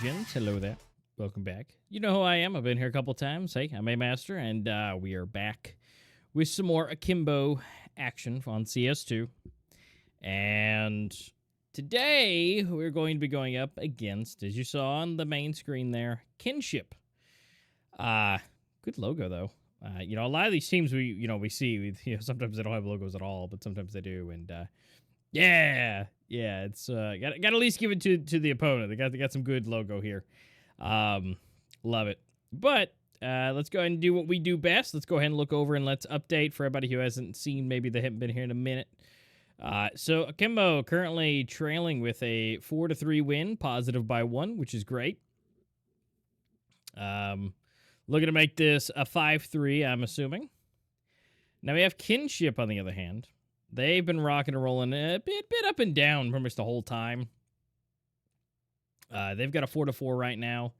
gents. Hello there. Welcome back. You know who I am. I've been here a couple times. Hey, I'm Amaster, and we are back with some more Akimbo action on CS2. And today, we're going to be going up against, as you saw on the main screen there, Kinship. Good logo, though. A lot of these teams we see, sometimes they don't have logos at all, but sometimes they do, and yeah, it's got to at least give it to the opponent. They got some good logo here. Love it. But let's go ahead and do what we do best. Let's go ahead and look over and let's update for everybody who hasn't seen. Maybe they haven't been here in a minute. So Akimbo currently trailing with a 4-3 win, positive by 1, which is great. Looking to make this a 5-3, I'm assuming. Now we have Kinship on the other hand. They've been rocking and rolling a bit up and down pretty much the whole time. They've got a 4-4 right now.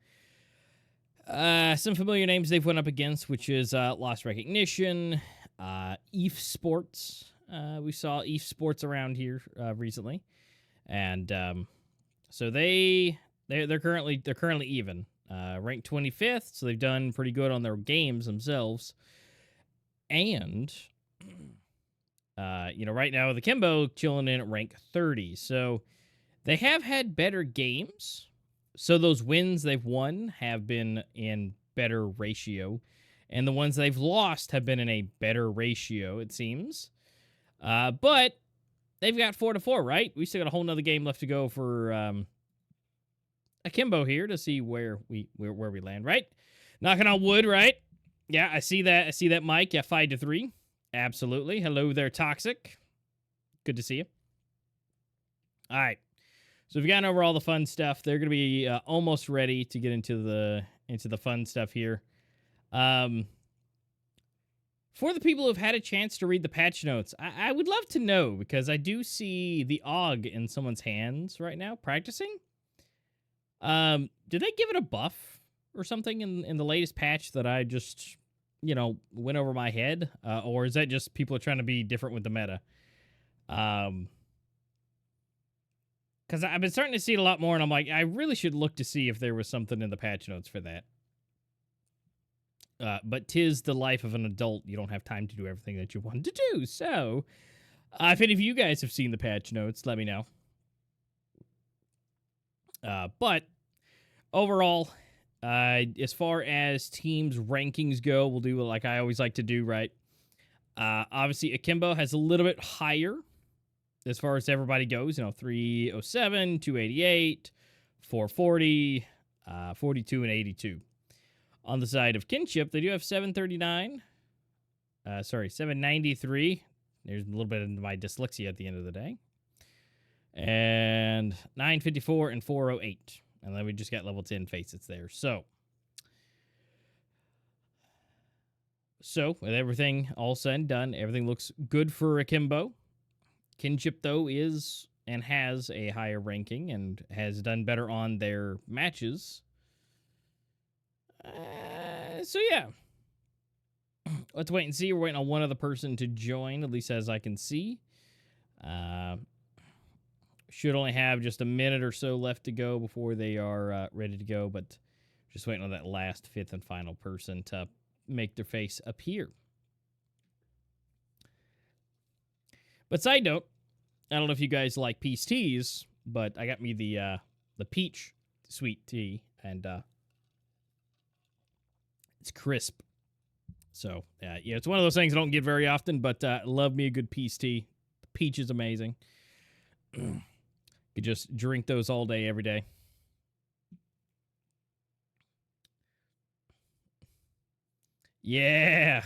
Some familiar names they've went up against, which is Lost Recognition, Esports. We saw Esports around here recently, and so they're currently even, ranked 25th. So they've done pretty good on their games themselves, and right now the Akimbo chilling in at rank 30. So they have had better games. So those wins they've won have been in better ratio, and the ones they've lost have been in a better ratio, it seems. But they've got 4-4, right? We still got a whole nother game left to go for Akimbo here to see where we land, right? Knocking on wood, right? Yeah, I see that. I see that, Mike. Yeah, 5-3. Absolutely. Hello there, Toxic. Good to see you. All right. So we've gotten over all the fun stuff. They're going to be almost ready to get into the fun stuff here. For the people who've had a chance to read the patch notes, I would love to know, because I do see the AUG in someone's hands right now practicing. Did they give it a buff or something in the latest patch that I just, went over my head? Or is that just people are trying to be different with the meta? Because I've been starting to see it a lot more, and I'm like, I really should look to see if there was something in the patch notes for that. But 'tis the life of an adult. You don't have time to do everything that you want to do. So, if any of you guys have seen the patch notes, let me know. But overall, as far as teams' rankings go, we'll do like I always like to do, right? Obviously, Akimbo has a little bit higher as far as everybody goes, 307, 288, 440, 42, and 82. On the side of Kinship, they do have 739. 793. There's a little bit of my dyslexia at the end of the day. And 954 and 408. And then we just got level 10 facets there. So with everything all said and done, everything looks good for Akimbo. Kinship, though, is and has a higher ranking and has done better on their matches. So, yeah. Let's wait and see. We're waiting on one other person to join, at least as I can see. Should only have just a minute or so left to go before they are ready to go, but just waiting on that last, fifth, and final person to make their face appear. But side note, I don't know if you guys like peach teas, but I got me the peach sweet tea, and it's crisp. So, it's one of those things I don't get very often, but love me a good peach tea. The peach is amazing. You just drink those all day, every day. Yeah.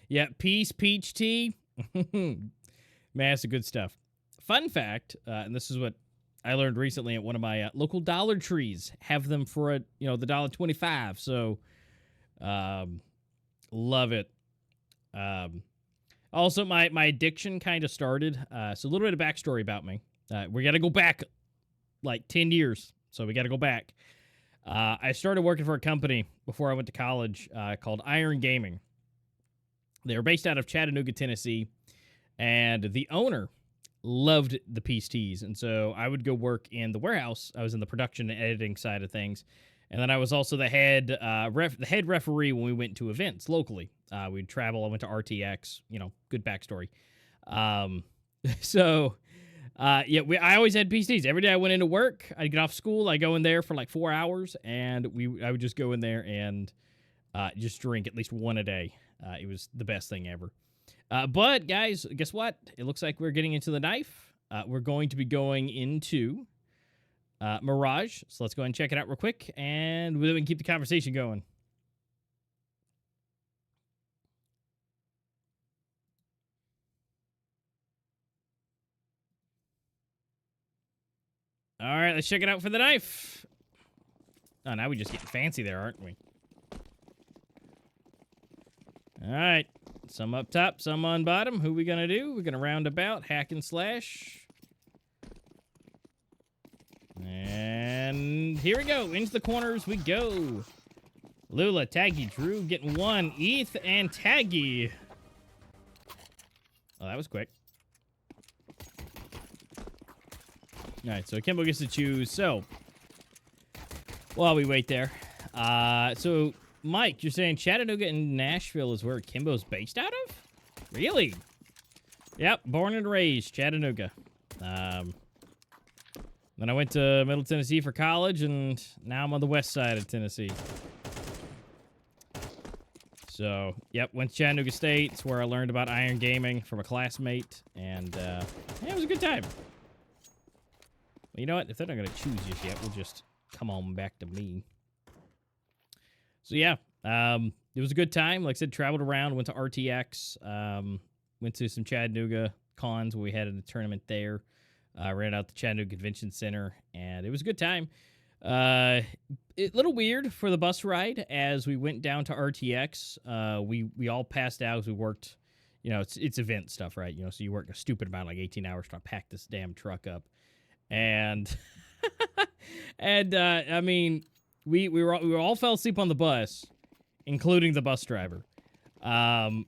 Yeah, peach tea. Man, that's the good stuff. Fun fact, and this is what I learned recently at one of my local Dollar Trees. Have them for the $1.25. So, love it. Also, my addiction kind of started. So a little bit of backstory about me. We got to go back like 10 years. So we got to go back. I started working for a company before I went to college called Iron Gaming. They were based out of Chattanooga, Tennessee. And the owner loved the Peace Teas. And so I would go work in the warehouse. I was in the production and editing side of things. And then I was also the head referee when we went to events locally. We'd travel. I went to RTX, good backstory. So, I always had PCs. Every day I went into work, I'd get off school, I go in there for like 4 hours, and I would just go in there and just drink at least one a day. It was the best thing ever. But guys, guess what? It looks like we're getting into the knife. We're going to be going into Mirage. So let's go ahead and check it out real quick, and we can keep the conversation going. All right, let's check it out for the knife. Oh, now we just get fancy there, aren't we? All right. Some up top, some on bottom. Who we going to do? We're going to round about, hack and slash. And here we go. Into the corners we go. Lula, Taggy, Drew getting one. Eth and Taggy. Oh, that was quick. All right, so Akimbo gets to choose. So, while we wait there. So, Mike, you're saying Chattanooga and Nashville is where Akimbo's based out of? Really? Yep, born and raised, Chattanooga. Then I went to Middle Tennessee for college, and now I'm on the west side of Tennessee. So, yep, went to Chattanooga State. It's where I learned about iron gaming from a classmate, and yeah, it was a good time. Well, you know what? If they're not going to choose just yet, we'll just come on back to me. So, yeah, it was a good time. Like I said, traveled around, went to RTX, went to some Chattanooga cons where we had a tournament there. Ran out the Chattanooga Convention Center, and it was a good time. A little weird for the bus ride as we went down to RTX. We all passed out as we worked. It's event stuff, right? So you work a stupid amount, like 18 hours, trying to pack this damn truck up. And I mean, we all fell asleep on the bus, including the bus driver. I'm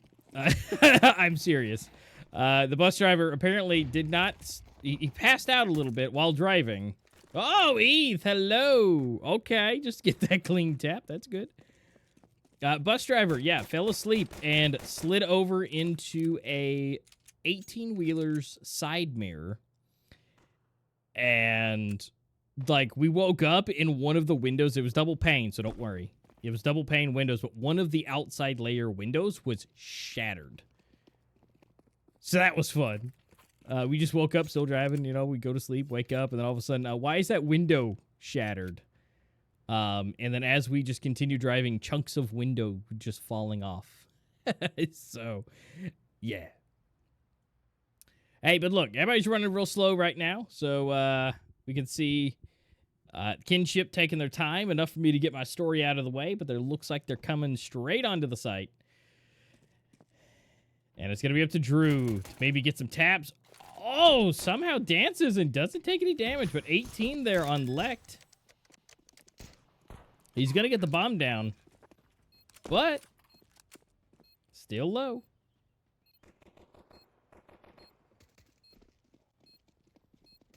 serious. The bus driver apparently did not. He passed out a little bit while driving. Oh, Eth, hello. Okay, just get that clean tap. That's good. Bus driver, yeah, fell asleep and slid over into a 18-wheeler's side mirror. And, like, we woke up in one of the windows. It was double pane, so don't worry. It was double pane windows, but one of the outside layer windows was shattered. So that was fun. We just woke up, still driving, we go to sleep, wake up, and then all of a sudden, why is that window shattered? And then as we just continue driving, chunks of window just falling off. So, yeah. Hey, but look, everybody's running real slow right now, so we can see Kinship taking their time, enough for me to get my story out of the way, but there looks like they're coming straight onto the site. And it's going to be up to Drew to maybe get some taps. Oh, somehow dances and doesn't take any damage, but 18 there on Lect. He's going to get the bomb down, but still low.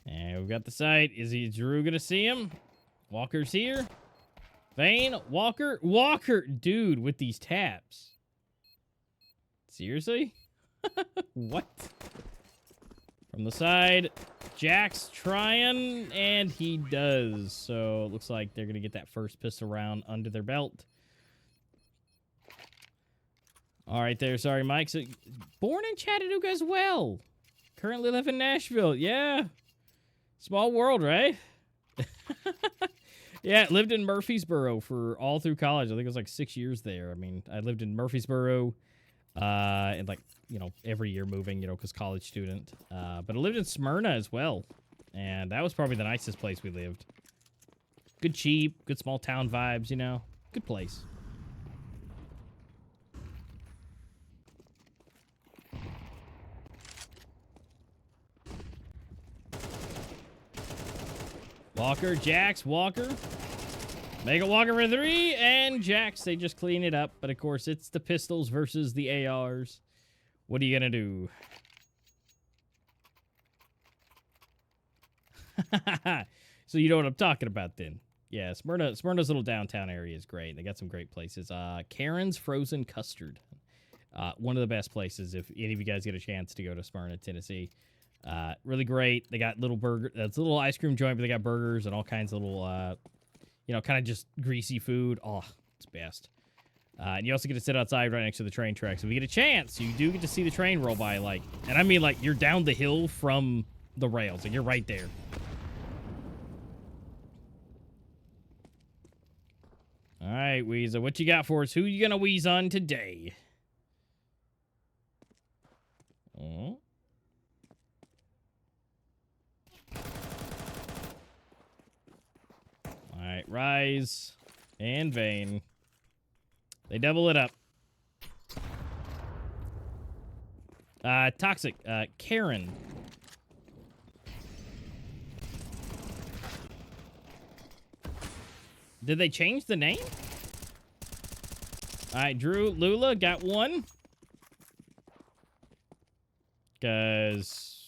And we've got the site. Is Drew going to see him? Walker's here. Vane, Walker. Dude, with these taps. Seriously? What? From the side, Jack's trying, and he does. So it looks like they're going to get that first pistol round under their belt. All right there. Sorry, Mike. So, born in Chattanooga as well. Currently live in Nashville. Yeah. Small world, right? Yeah, lived in Murfreesboro for all through college. I think it was like 6 years there. I mean, I lived in Murfreesboro and like, every year moving, because college student. But I lived in Smyrna as well. And that was probably the nicest place we lived. Good cheap, good small town vibes, Good place. Walker, Jax, Walker. Make a Walker for 3, and Jax, they just clean it up. But, of course, it's the pistols versus the ARs. What are you going to do? So you know what I'm talking about then. Yeah, Smyrna's little downtown area is great. They got some great places. Karen's Frozen Custard. One of the best places if any of you guys get a chance to go to Smyrna, Tennessee. Really great. They got little it's a little ice cream joint, but they got burgers and all kinds of little, kind of just greasy food. Oh, it's best. And you also get to sit outside right next to the train tracks. If you get a chance, you do get to see the train roll by, and I mean, you're down the hill from the rails, and you're right there. All right, Weeza, what you got for us? Who you gonna wheeze on today? Oh. All right, Rise and Vayne. They double it up. Toxic. Karen. Did they change the name? All right, Drew, Lula got one. Because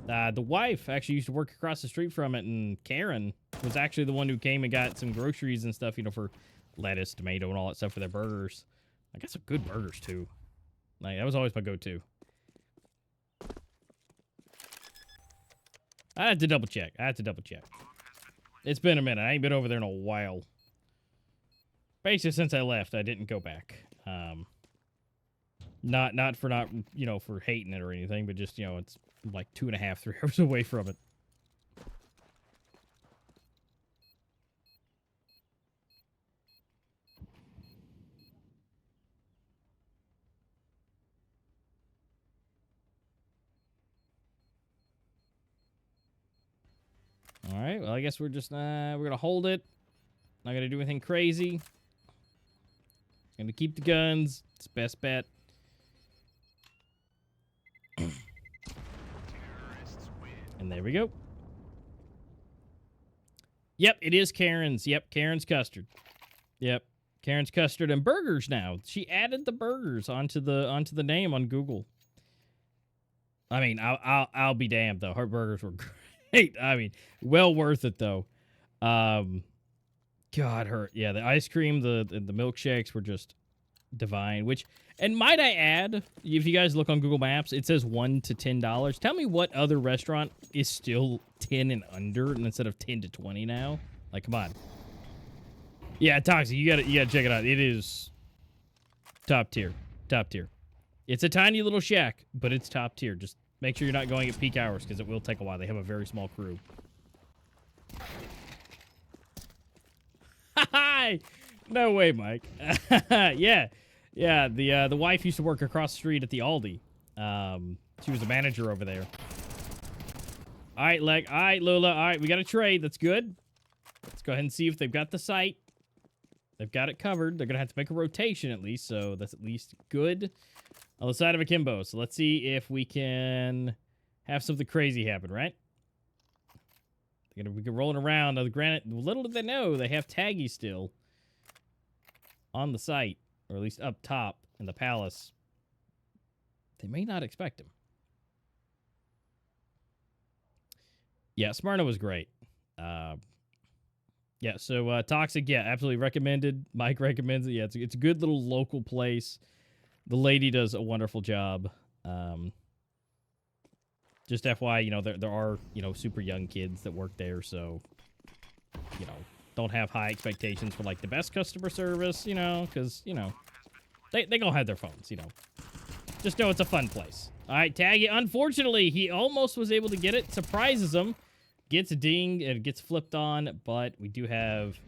the wife actually used to work across the street from it, and Karen was actually the one who came and got some groceries and stuff, for lettuce, tomato, and all that stuff for their burgers. I got some good burgers, too. That was always my go-to. I had to double check. It's been a minute. I ain't been over there in a while. Basically, since I left, I didn't go back. Not for hating it or anything, but just, it's like 2.5, 3 hours away from it. All right, well, I guess we're just, we're going to hold it. Not going to do anything crazy. Going to keep the guns. It's best bet. And there we go. Yep, it is Karen's. Yep, Karen's Custard. Yep, Karen's Custard and burgers now. She added the burgers onto the name on Google. I mean, I'll be damned, though. Her burgers were great. I mean, well worth it, though. God, the ice cream, the milkshakes were just divine. And might I add, if you guys look on Google Maps, it says $1 to $10. Tell me what other restaurant is still 10 and under, and instead of 10 to 20 now. Come on. Yeah, Toxic, you gotta check it out. It is top tier. It's a tiny little shack, but it's top tier. Just make sure you're not going at peak hours, because it will take a while. They have a very small crew. No way, Mike. Yeah. The wife used to work across the street at the Aldi. She was a manager over there. All right, Leg. All right, Lula. All right, we got a trade. That's good. Let's go ahead and see if they've got the site. They've got it covered. They're going to have to make a rotation at least, so that's at least good. On the side of Akimbo. So let's see if we can have something crazy happen, right? We can roll it around. Now, granted, little did they know, they have Taggy still on the site, or at least up top in the palace. They may not expect him. Yeah, Smyrna was great. Yeah, so Toxic, yeah, absolutely recommended. Mike recommends it. Yeah, it's a good little local place. The lady does a wonderful job. Just FYI, there are, super young kids that work there, so, don't have high expectations for, the best customer service, because, they gonna have their phones, Just know it's a fun place. All right, Taggy, unfortunately, he almost was able to get it. Surprises him. Gets dinged and gets flipped on, but we do have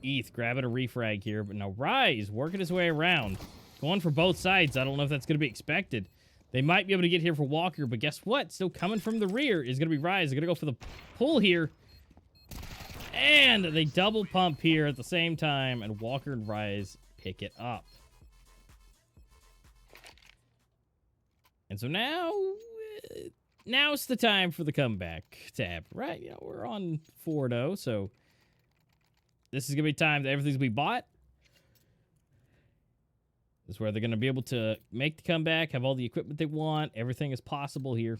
ETH grabbing a refrag here. But now Rise working his way around. Going for both sides. I don't know if that's going to be expected. They might be able to get here for Walker, but guess what? Still coming from the rear is going to be Rise. They're going to go for the pull here. And they double pump here at the same time, and Walker and Rise pick it up. And so now's the time for the comeback to happen, right? We're on 4-0, so this is going to be time that everything's going to be bought. This is where they're going to be able to make the comeback, have all the equipment they want. Everything is possible here.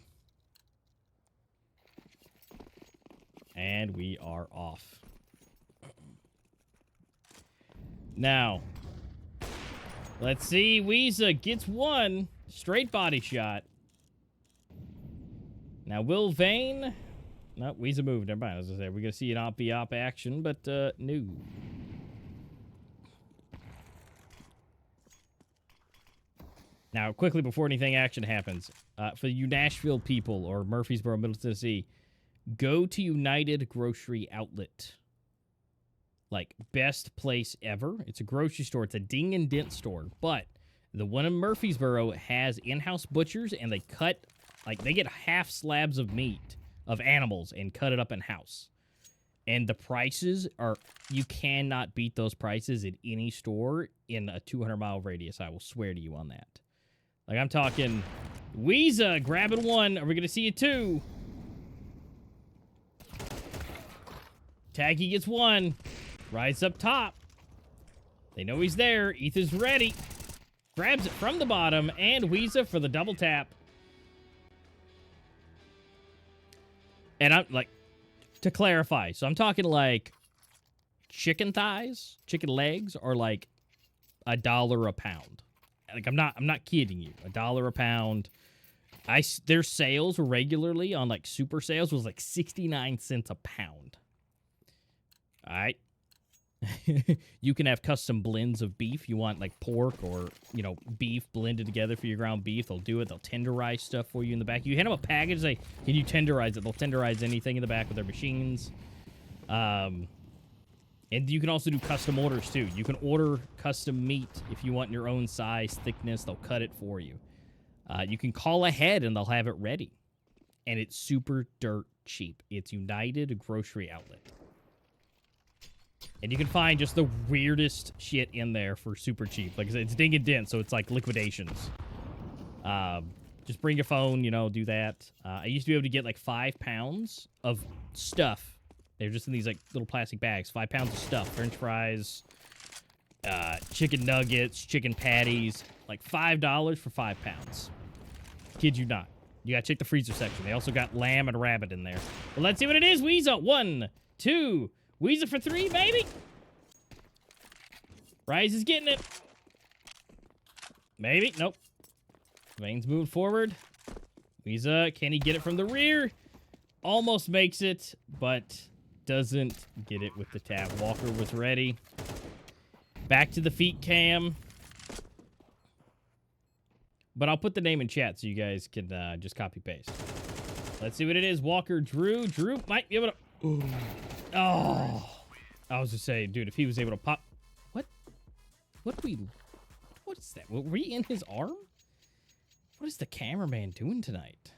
And we are off. Now, let's see. Weeza gets one straight body shot. Now, Will Vane... No, Weeza moved. Never mind. As I said, we're going to see an op action, but no. Now, quickly before anything action happens, for you Nashville people or Murfreesboro, Middle Tennessee, go to United Grocery Outlet. Like, best place ever. It's a grocery store. It's a ding and dent store. But the one in Murfreesboro has in-house butchers, and they cut, like, they get half slabs of meat of animals and cut it up in-house. And the prices are, you cannot beat those prices at any store in a 200-mile radius. I will swear to you on that. Like, I'm talking, Weeza grabbing one. Are we going to see a two? Taggy gets one. Rise up top. They know he's there. Ethan's ready. Grabs it from the bottom. And Weeza for the double tap. And I'm like, to clarify, so I'm talking like chicken thighs, chicken legs are like $1 a pound. Like, I'm not kidding you. $1 a pound. Their sales regularly on like super sales was like 69 cents a pound. All right. You can have custom blends of beef. You want like pork or, you know, beef blended together for your ground beef. They'll do it. They'll tenderize stuff for you in the back. You hand them a package, like, can you tenderize it? They'll tenderize anything in the back with their machines. And you can also do custom orders too. You can order custom meat if you want your own size, thickness. They'll cut it for you. You can call ahead and they'll have it ready. And it's super dirt cheap. It's United Grocery Outlet. And you can find just the weirdest shit in there for super cheap. Like I said, it's ding and dent, so it's like liquidations. Just bring your phone, you know, do that. I used to be able to get like 5 pounds of stuff. They're just in these like little plastic bags. 5 pounds of stuff. French fries, chicken nuggets, chicken patties. Like $5 for 5 pounds. Kid you not. You gotta check the freezer section. They also got lamb and rabbit in there. Well, let's see what it is. Weeza. 1, 2... Weeza for 3, baby. Rise is getting it. Maybe. Nope. Vane's moving forward. Weeza, can he get it from the rear? Almost makes it, but doesn't get it with the tap. Walker was ready. Back to the feet cam. But I'll put the name in chat so you guys can just copy paste. Let's see what it is. Walker, Drew. Drew might be able to... Oh, I was just saying, dude, if he was able to pop... What is that? Were we in his arm? What is the cameraman doing tonight?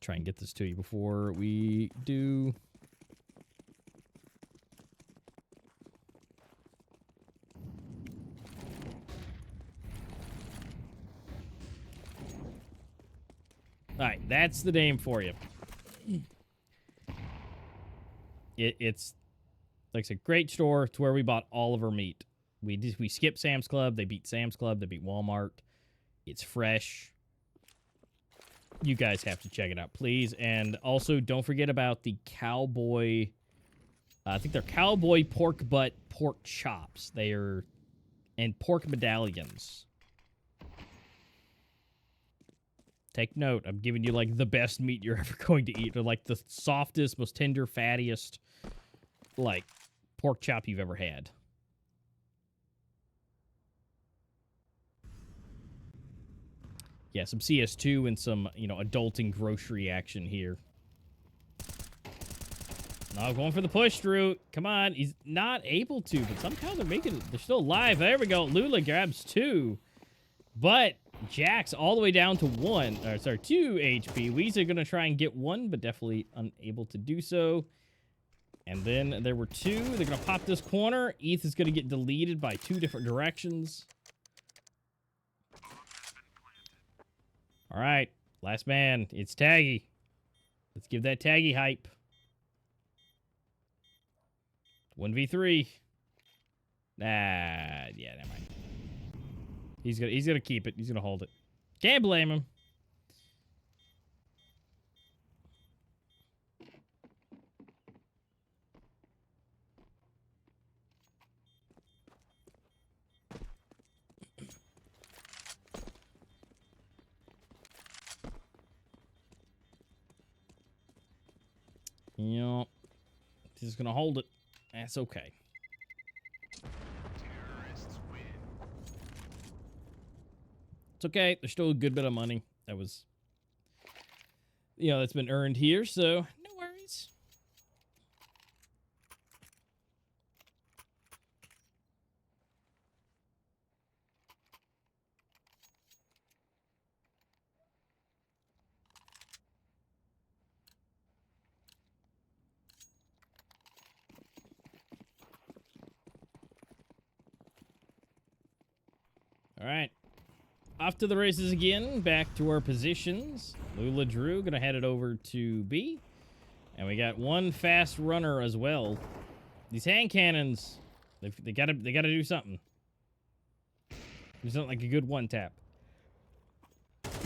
Try and get this to you before we do... Alright, that's the name for you. It's like a great store. It's where we bought all of our meat. We skipped Sam's Club. They beat Sam's Club. They beat Walmart. It's fresh. You guys have to check it out, please. And also, don't forget about the cowboy... I think they're cowboy pork butt pork chops. They are... And pork medallions. Take note, I'm giving you, like, the best meat you're ever going to eat. They're, like, the softest, most tender, fattiest, like, pork chop you've ever had. Yeah, some CS2 and some, you know, adulting grocery action here. No, going for the push, Drew. Come on. He's not able to, but somehow they're making it. They're still alive. There we go. Lula grabs 2. But... Jack's all the way down to 2 HP. Weeza going to try and get 1, but definitely unable to do so. And then there were 2. They're going to pop this corner. ETH is going to get deleted by 2 different directions. All right. Last man. It's Taggy. Let's give that Taggy hype. 1v3. Yeah, never mind. He's gonna keep it. He's gonna hold it. Can't blame him. Yep. He's just gonna hold it. That's okay. It's okay. There's still a good bit of money that was, that's been earned here, so no worries. All right. Off to the races again. Back to our positions. Lula Drew gonna head it over to B. And we got one fast runner as well. These hand cannons, they gotta do something. Do something like a good one tap.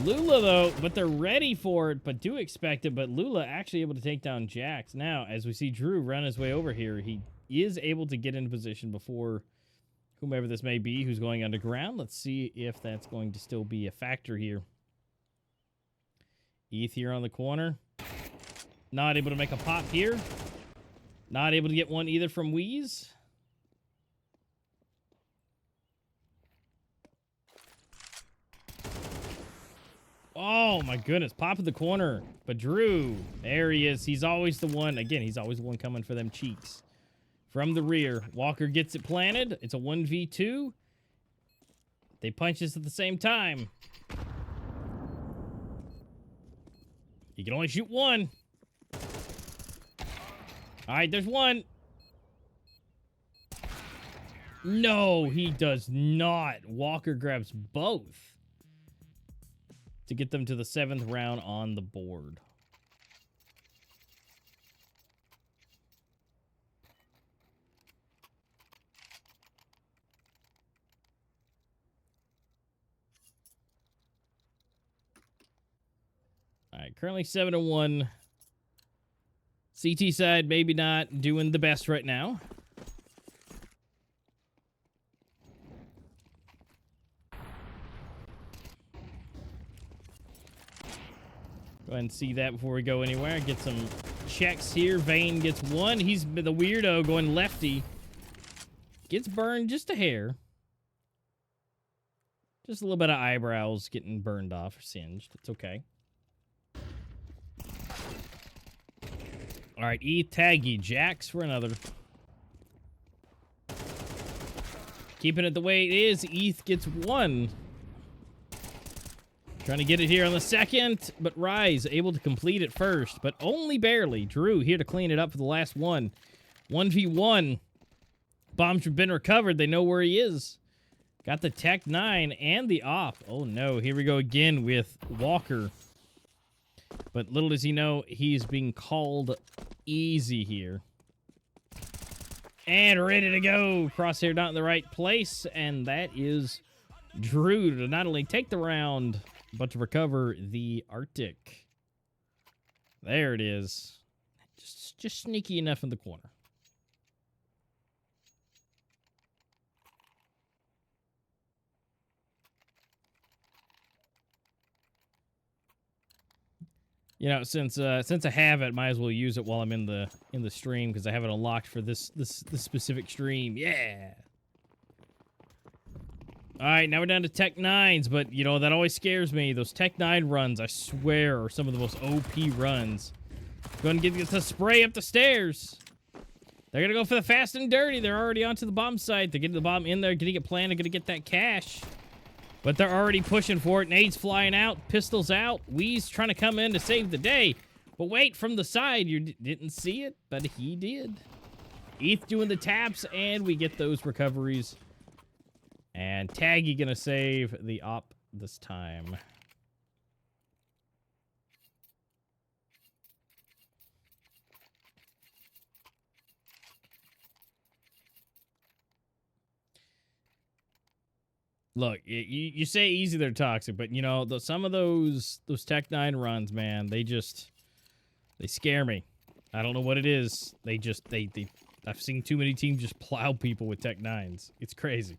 Lula though, but they're ready for it, but do expect it. But Lula actually able to take down Jax. Now, as we see Drew run his way over here, he is able to get into position before whomever this may be who's going underground. Let's see if that's going to still be a factor here. ETH here on the corner. Not able to make a pop here. Not able to get one either from Wheeze. Oh my goodness, pop in the corner. But Drew, there he is. He's always the one. Again, he's always the one coming for them cheeks. From the rear, Walker gets it planted. It's a 1v2. They punch us at the same time. You can only shoot one. All right, there's one. No, he does not. Walker grabs both to get them to the 7th round on the board. All right, currently 7-1. CT side, maybe not doing the best right now. Go ahead and see that before we go anywhere. Get some checks here. Vane gets one. He's the weirdo going lefty. Gets burned just a hair. Just a little bit of eyebrows getting burned off or singed. It's okay. All right, Taggy, Jax for another. Keeping it the way it is. ETH gets one. Trying to get it here on the 2nd, but Rise able to complete it first, but only barely. Drew here to clean it up for the last one. 1v1. Bombs have been recovered. They know where he is. Got the Tech 9 and the op. Oh no, here we go again with Walker. But little does he know, he's being called easy here. And ready to go. Crosshair not in the right place, and that is Drew to not only take the round, but to recover the Arctic. There it is. Just sneaky enough in the corner. You know, since I have it, might as well use it while I'm in the stream because I have it unlocked for this specific stream. Yeah. All right, now we're down to Tech 9s, but, you know, that always scares me. Those Tech 9 runs, I swear, are some of the most OP runs. Go ahead and get the spray up the stairs. They're going to go for the fast and dirty. They're already onto the bomb site. They're getting the bomb in there, getting it planted, going to get that cash. But they're already pushing for it. Nades flying out, pistols out. Wheeze trying to come in to save the day. But wait, from the side, you didn't see it, but he did. ETH doing the taps, and we get those recoveries. And Taggy gonna save the op this time. Look, you say easy, they're toxic, but you know, some of those Tech 9 runs, man, they scare me. I don't know what it is. I've seen too many teams just plow people with Tech 9s. It's crazy.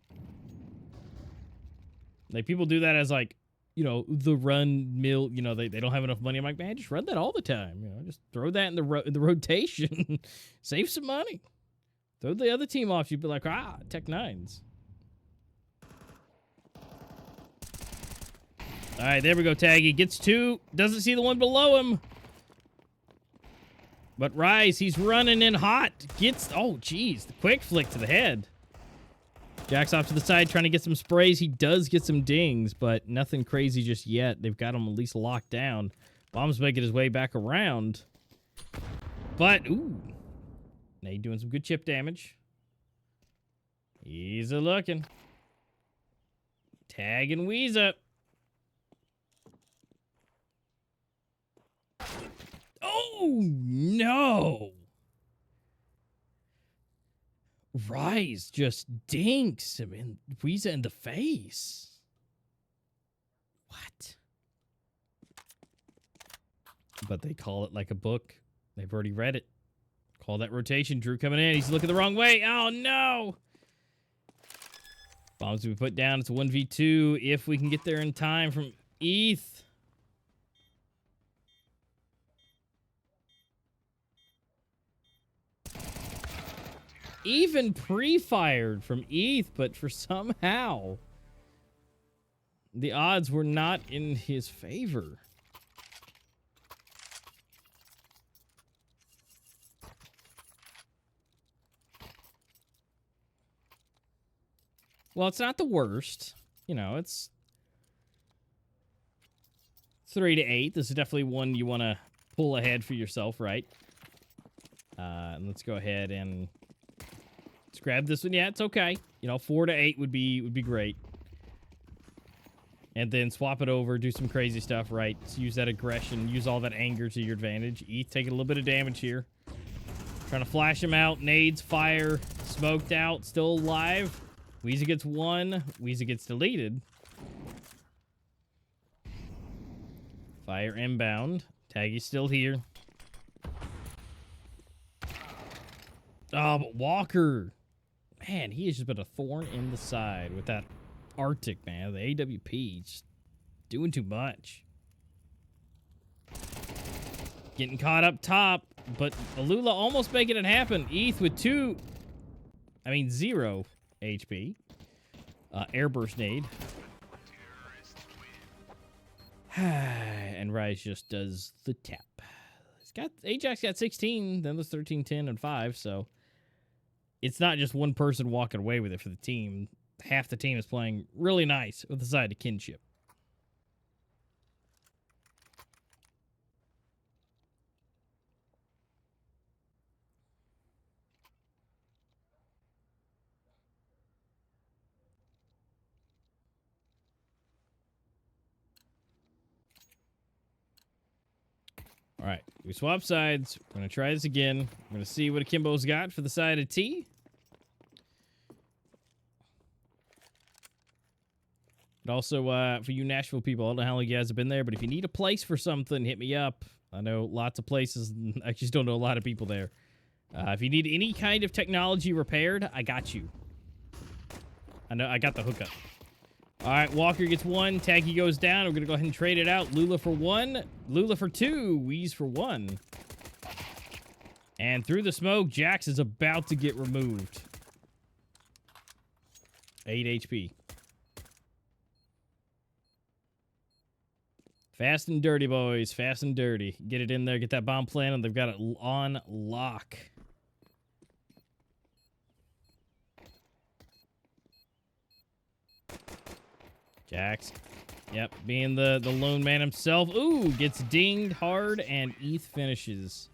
Like, people do that as, like, you know, the run mill, you know, they don't have enough money. I'm like, man, just run that all the time. You know, just throw that in the rotation. Save some money. Throw the other team off. You'd be like, Tech 9s. All right, there we go, Taggy. Gets 2. Doesn't see the one below him. But Rise, he's running in hot. Gets, oh, geez, the quick flick to the head. Jack's off to the side trying to get some sprays. He does get some dings, but nothing crazy just yet. They've got him at least locked down. Bomb's making his way back around. But, ooh. Nade doing some good chip damage. He's a-looking. Tagging Wheeze up. Oh, no. Rise just dinks him in Weeza in the face. What? But they call it like a book. They've already read it. Call that rotation. Drew coming in. He's looking the wrong way. Oh, no. Bombs to be put down. It's a 1v2 if we can get there in time from ETH. Even pre-fired from ETH, but for somehow the odds were not in his favor. Well, it's not the worst. You know, it's 3 to 8. This is definitely one you want to pull ahead for yourself, right? And let's go ahead and let's grab this one. Yeah, it's okay. You know, 4 to 8 would be great. And then swap it over, do some crazy stuff, right? So use that aggression, use all that anger to your advantage. ETH taking a little bit of damage here. Trying to flash him out. Nades, fire, smoked out, still alive. Weezy gets 1. Weezy gets deleted. Fire inbound. Taggy's still here. Oh, but Walker. Man, he has just been a thorn in the side with that Arctic, man. The AWP just doing too much. Getting caught up top, but Alula almost making it happen. ETH with 0 HP. Airburst nade. And Rise just does the tap. Ajax got 16, then there's 13, 10, and 5, so it's not just one person walking away with it for the team. Half the team is playing really nice with the side of Kinship. All right, we swap sides. We're going to try this again. We're going to see what Akimbo's got for the side of T. But also, for you Nashville people, I don't know how long you guys have been there, but if you need a place for something, hit me up. I know lots of places. I just don't know a lot of people there. If you need any kind of technology repaired, I got you. I know I got the hookup. All right, Walker gets 1. Taggy goes down. We're going to go ahead and trade it out. Lula for 1. Lula for 2. Wheeze for 1. And through the smoke, Jax is about to get removed. 8 HP. Fast and dirty, boys. Fast and dirty. Get it in there. Get that bomb planted. They've got it on lock. Jax. Yep, being the lone man himself. Ooh, gets dinged hard, and ETH finishes.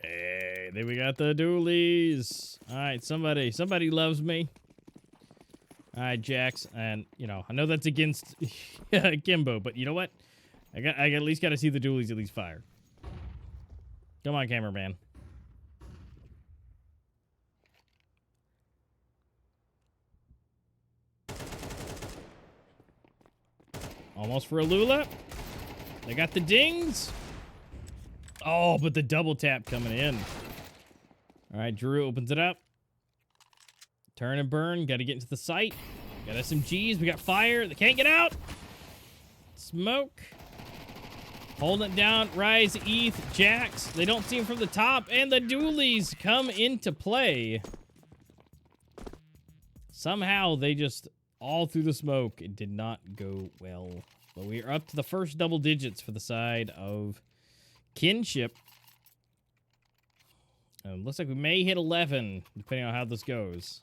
Hey, right, then we got the dualies. All right, somebody loves me. All right, Jax, and you know I know that's against Akimbo, but you know what? I at least got to see the dualies at least fire. Come on, cameraman. Almost for a Lula. They got the dings. Oh, but the double tap coming in. All right, Drew opens it up. Turn and burn. Got to get into the site. Got SMGs. We got fire. They can't get out. Smoke. Holding it down. Rise, ETH, Jax. They don't see him from the top. And the dualies come into play. Somehow they just all through the smoke. It did not go well. But we are up to the first double digits for the side of Kinship. Looks like we may hit 11, depending on how this goes.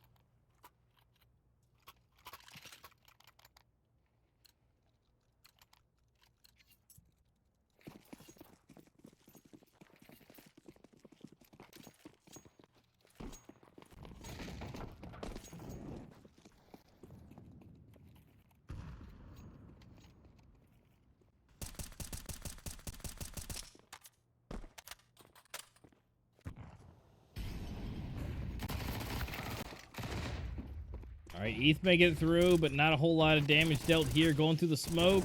All right, ETH may get it through, but not a whole lot of damage dealt here. Going through the smoke.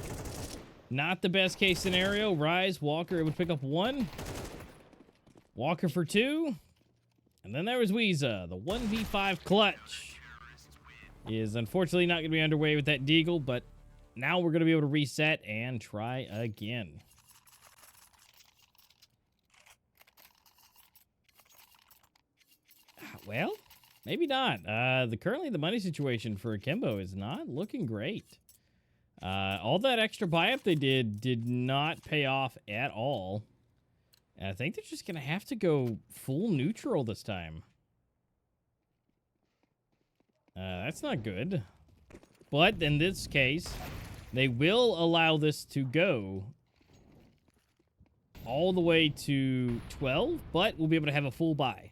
Not the best case scenario. Rise, Walker, it would pick up 1. Walker for 2. And then there was ESEA. The 1v5 clutch is unfortunately not going to be underway with that Deagle, but now we're going to be able to reset and try again. Well, maybe not. Currently the money situation for Akimbo is not looking great. All that extra buy-up they did not pay off at all. And I think they're just going to have to go full neutral this time. That's not good. But in this case, they will allow this to go all the way to 12, but we'll be able to have a full buy.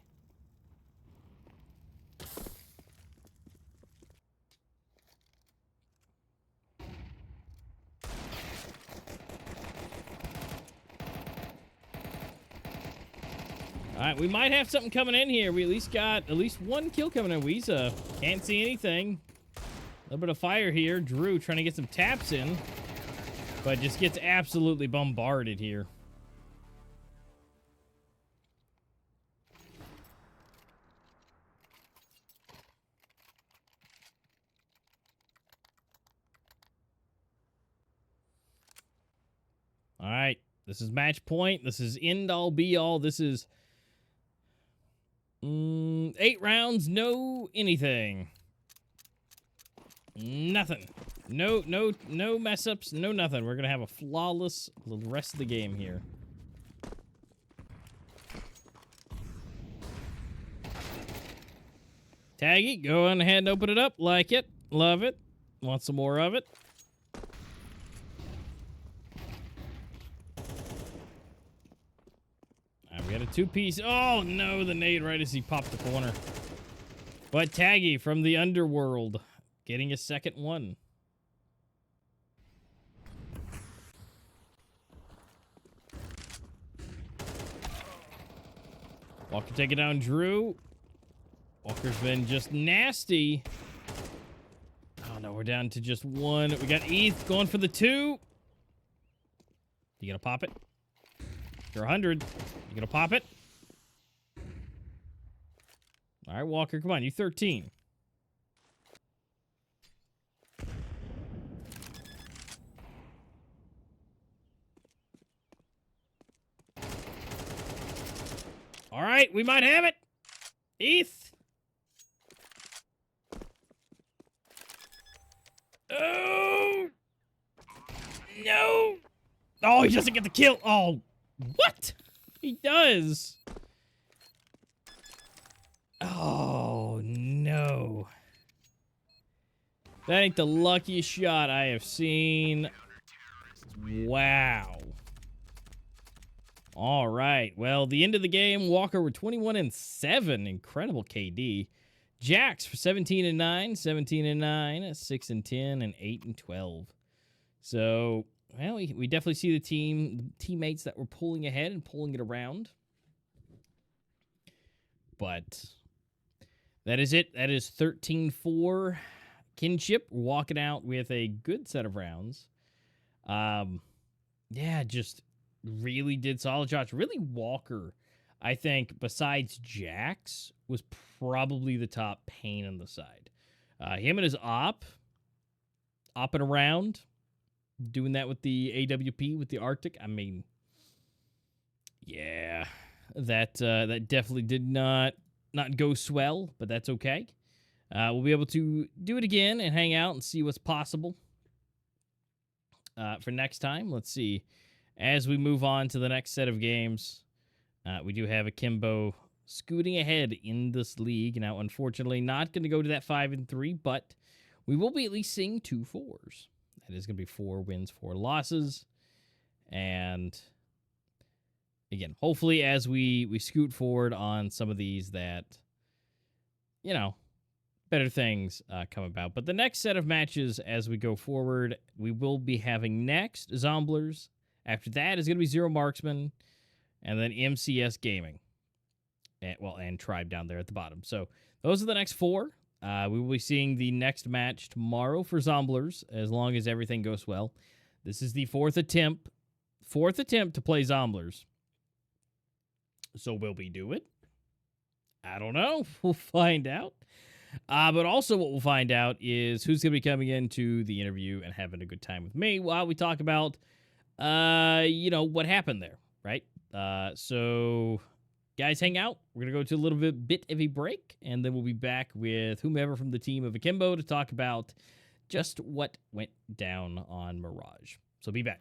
All right, we might have something coming in here. We at least got one kill coming in. ESEA can't see anything. A little bit of fire here. Drew trying to get some taps in, but just gets absolutely bombarded here. All right, this is match point. This is end all be all. This is 8 rounds, no anything. Nothing. No mess ups, no nothing. We're gonna have a flawless rest of the game here. Taggy, go on ahead and open it up. Like it, love it. Want some more of it? We got a 2-piece. Oh, no, the nade right as he popped the corner. But Taggy from the underworld getting a second one. Walker taking down Drew. Walker's been just nasty. Oh, no, we're down to just 1. We got ETH going for the 2. You gonna pop it? You're 100. You gonna pop it? All right, Walker, come on. You 13. All right, we might have it. ETH. Oh. No. Oh, he doesn't get the kill. Oh, what? He does. Oh, no. That ain't the luckiest shot I have seen. Wow. All right. Well, the end of the game, Walker were 21-7. Incredible KD. Jax for 17-9, 17-9, 6-10, and 8-12. So, well, we definitely see the teammates that were pulling ahead and pulling it around. But that is it. That is 13-4. Kinship walking out with a good set of rounds. Yeah, just really did solid shots. Really, Walker, I think, besides Jax, was probably the top pain in the side. Him and his opping around, doing that with the AWP, with the Arctic. I mean, yeah, that definitely did not go swell, but that's okay. We'll be able to do it again and hang out and see what's possible for next time. Let's see. As we move on to the next set of games, we do have Akimbo scooting ahead in this league. Now, unfortunately, not going to go to that 5-3, but we will be at least seeing 2 4s. That is going to be 4 wins, 4 losses. And again, hopefully as we scoot forward on some of these that, better things come about. But the next set of matches as we go forward, we will be having next Zomblers. After that is going to be Zero Marksman, and then MCS Gaming. And Tribe down there at the bottom. So those are the next 4. We will be seeing the next match tomorrow for Zomblers, as long as everything goes well. This is the 4th attempt to play Zomblers. So will we do it? I don't know. We'll find out. But also what we'll find out is who's going to be coming into the interview and having a good time with me while we talk about, what happened there, right? So guys, hang out. We're going to go to a little bit of a break, and then we'll be back with whomever from the team of Akimbo to talk about just what went down on Mirage. So be back.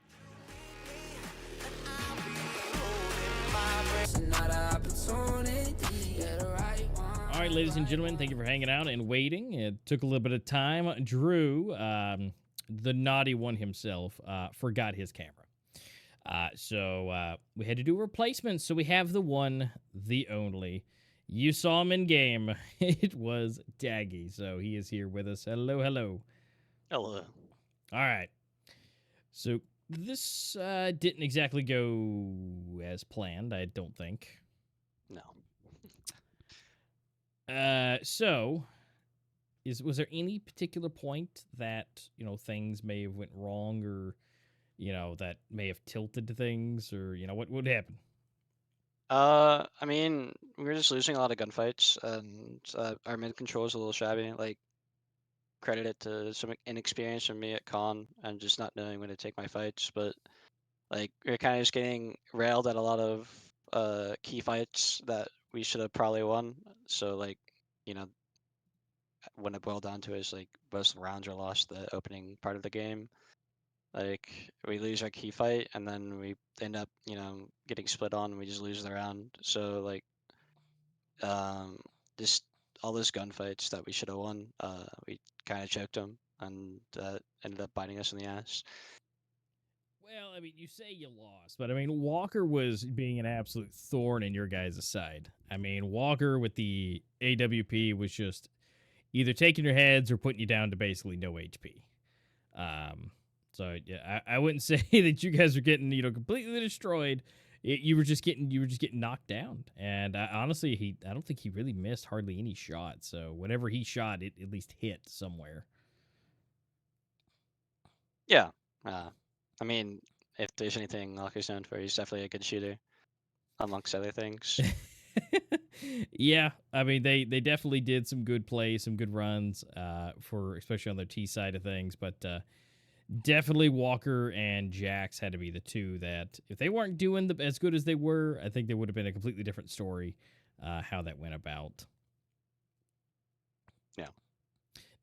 All right, ladies and gentlemen, thank you for hanging out and waiting. It took a little bit of time. Drew, the naughty one himself, forgot his camera. So we had to do replacements. So we have the one, the only. You saw him in game. It was Daggy. So he is here with us. Hello, hello. Hello. All right. So this didn't exactly go as planned, I don't think. No. So was there any particular point that, things may have went wrong, or that may have tilted things, or what happened? I mean, we were just losing a lot of gunfights, and our mid control was a little shabby. Like, credit it to some inexperience from me at con and just not knowing when to take my fights. But like, we are kind of just getting railed at a lot of key fights that we should have probably won. So like, you know, when it boiled down to it, is like most rounds are lost the opening part of the game. Like, we lose our key fight, and then we end up, getting split on, and we just lose the round. So, like, just all those gunfights that we should have won, we kind of choked them, and ended up biting us in the ass. Well, I mean, you say you lost, but I mean, Walker was being an absolute thorn in your guys' side. I mean, Walker with the AWP was just either taking your heads or putting you down to basically no HP. So yeah, I wouldn't say that you guys are getting completely destroyed. You were just getting knocked down, and honestly, I don't think he really missed hardly any shots. So whatever he shot, it at least hit somewhere. Yeah. I mean, if there's anything Locker's known for, he's definitely a good shooter, amongst other things. Yeah, I mean they definitely did some good plays, some good runs, for especially on their T side of things, but definitely Walker and Jax had to be the two that if they weren't doing as good as they were, I think there would have been a completely different story how that went about. Yeah.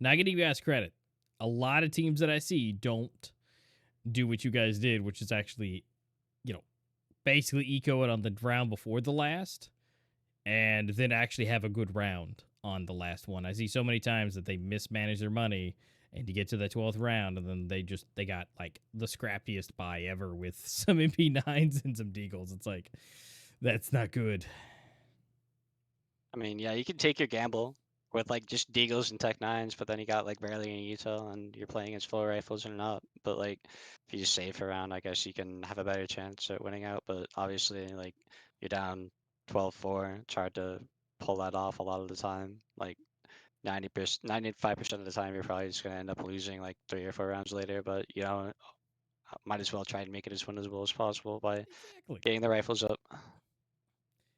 Now I gotta give you guys credit. A lot of teams that I see don't do what you guys did, which is actually, basically eco it on the round before the last, and then actually have a good round on the last one. I see so many times that they mismanage their money And you get to the 12th round, and then they got like the scrappiest buy ever with some MP9s and some deagles. It's like, that's not good. I mean, yeah, you can take your gamble with like just deagles and tech nines, but then you got like barely any util, and you're playing against full rifles and up. But like, if you just save for a round, I guess you can have a better chance at winning out. But obviously, like, you're down 12-4. It's hard to pull that off a lot of the time. Like 90%, 95% of the time, you're probably just gonna end up losing like 3 or 4 rounds later. But you know, might as well try and make it as winnable as possible by Exactly. getting the rifles up.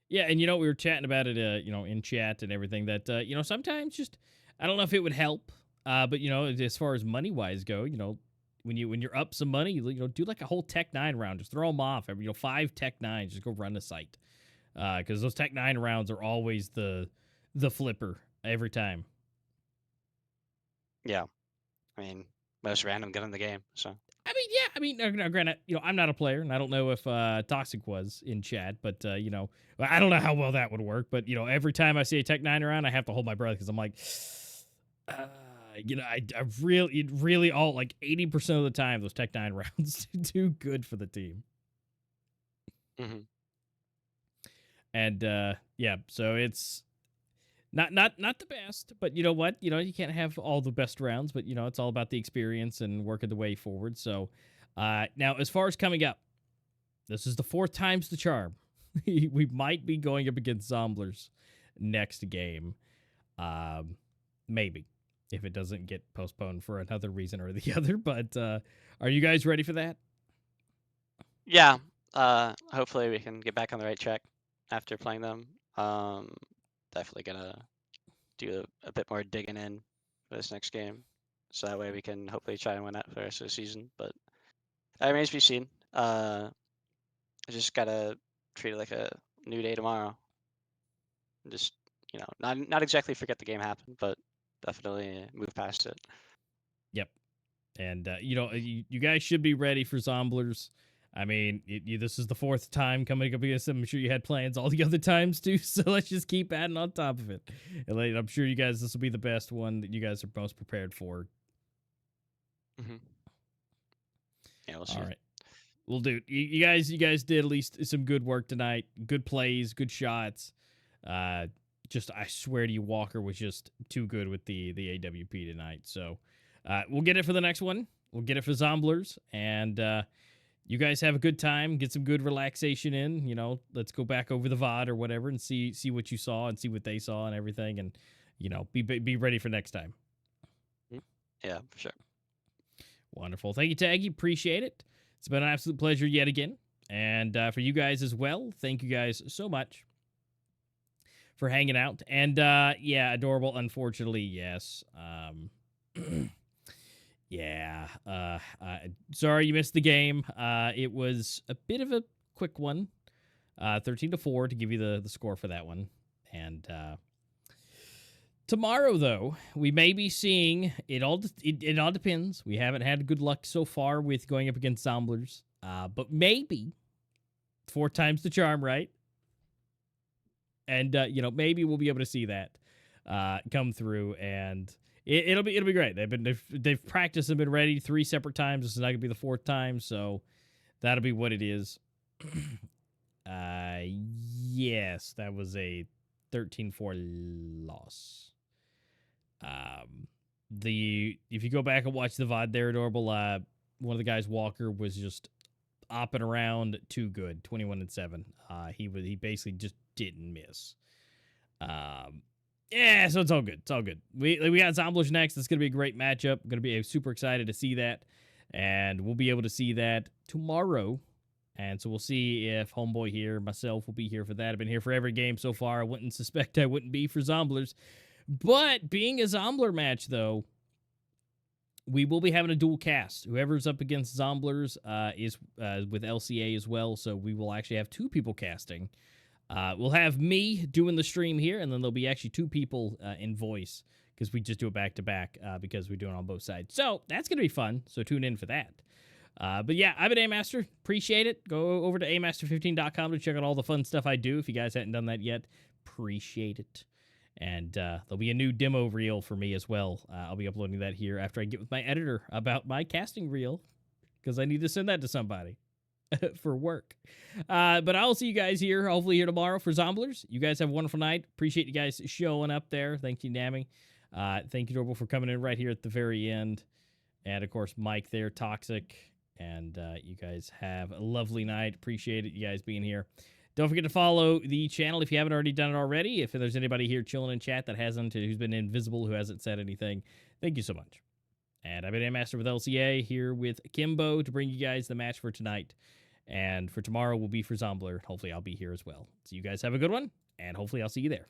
Yeah, and we were chatting about it, in chat and everything. That sometimes just I don't know if it would help, but as far as money wise go, when you're up some money, do like a whole Tech 9 round, just throw them off. Every 5 Tech 9s, just go run the site, because those Tech 9 rounds are always the flipper every time. Yeah, I mean, most random gun in the game. So. I mean, yeah. I mean, now, granted, I'm not a player, and I don't know if Toxic was in chat, but I don't know how well that would work. But every time I see a Tech 9 around, I have to hold my breath because I'm like, I really all like 80% of the time those Tech 9 rounds do good for the team. Mm-hmm. And yeah, so it's not the best, but you know what? You can't have all the best rounds, but it's all about the experience and working the way forward. So now, as far as coming up, this is the 4th time's the charm. We might be going up against Zomblers next game. Maybe, if it doesn't get postponed for another reason or the other. But are you guys ready for that? Yeah. Hopefully we can get back on the right track after playing them. Definitely gonna do a bit more digging in for this next game, so that way we can hopefully try and win that for the rest of the season. But that remains to be seen. I just gotta treat it like a new day tomorrow. And just not exactly forget the game happened, but definitely move past it. Yep. And you guys should be ready for Zomblers. I mean, this is the 4th time coming up against them. I'm sure you had plans all the other times too, so let's just keep adding on top of it. And I'm sure you guys, this will be the best one that you guys are most prepared for. Mm-hmm. Yeah, we'll see. All right. Well, dude, you guys did at least some good work tonight. Good plays, good shots. Just I swear to you, Walker was just too good with the AWP tonight. So we'll get it for the next one. We'll get it for Zomblers, and you guys have a good time. Get some good relaxation in. Let's go back over the VOD or whatever and see what you saw and see what they saw and everything, and be ready for next time. Yeah, for sure. Wonderful. Thank you, Taggy. Appreciate it. It's been an absolute pleasure yet again. And for you guys as well, thank you guys so much for hanging out. And yeah, Adorable, unfortunately, yes. Yeah. Sorry you missed the game. It was a bit of a quick one. 13-4 to give you the score for that one. And tomorrow, though, we may be seeing it all depends. We haven't had good luck so far with going up against Zomblers. But maybe 4 times the charm, right? And maybe we'll be able to see that come through, and it'll be great. They've practiced and been ready 3 separate times. This is not gonna be the 4th time, so that'll be what it is. Yes, that was a 13-4 loss. If you go back and watch the VOD there, Adorable, one of the guys, Walker, was just opping around too good, 21-7. He basically just didn't miss. Yeah, so it's all good. It's all good. We got Zomblers next. It's gonna be a great matchup. I'm gonna be super excited to see that, and we'll be able to see that tomorrow. And so we'll see if Homeboy here, myself, will be here for that. I've been here for every game so far. I wouldn't suspect I wouldn't be for Zomblers. But being a Zombler match, though, we will be having a dual cast. Whoever's up against Zomblers is with LCA as well, so we will actually have 2 people casting. We'll have me doing the stream here, and then there'll be actually 2 people in voice, because we just do it back-to-back because we do it on both sides. So that's going to be fun, so tune in for that. But yeah, I've been Amaster. Appreciate it. Go over to amaster15.com to check out all the fun stuff I do. If you guys hadn't done that yet, appreciate it. And there'll be a new demo reel for me as well. I'll be uploading that here after I get with my editor about my casting reel, because I need to send that to somebody for work. But I'll see you guys here, hopefully here tomorrow for Zomblers. You guys have a wonderful night. Appreciate you guys showing up there. Thank you, Nami. Thank you, Dorble, for coming in right here at the very end. And, of course, Mike there, Toxic. And you guys have a lovely night. Appreciate it, you guys being here. Don't forget to follow the channel if you haven't already done it already. If there's anybody here chilling in chat that hasn't, who's been invisible, who hasn't said anything, thank you so much. And I've been Amaster with LCA here with Akimbo to bring you guys the match for tonight. And for tomorrow will be for Zombler. Hopefully I'll be here as well. So you guys have a good one, and hopefully I'll see you there.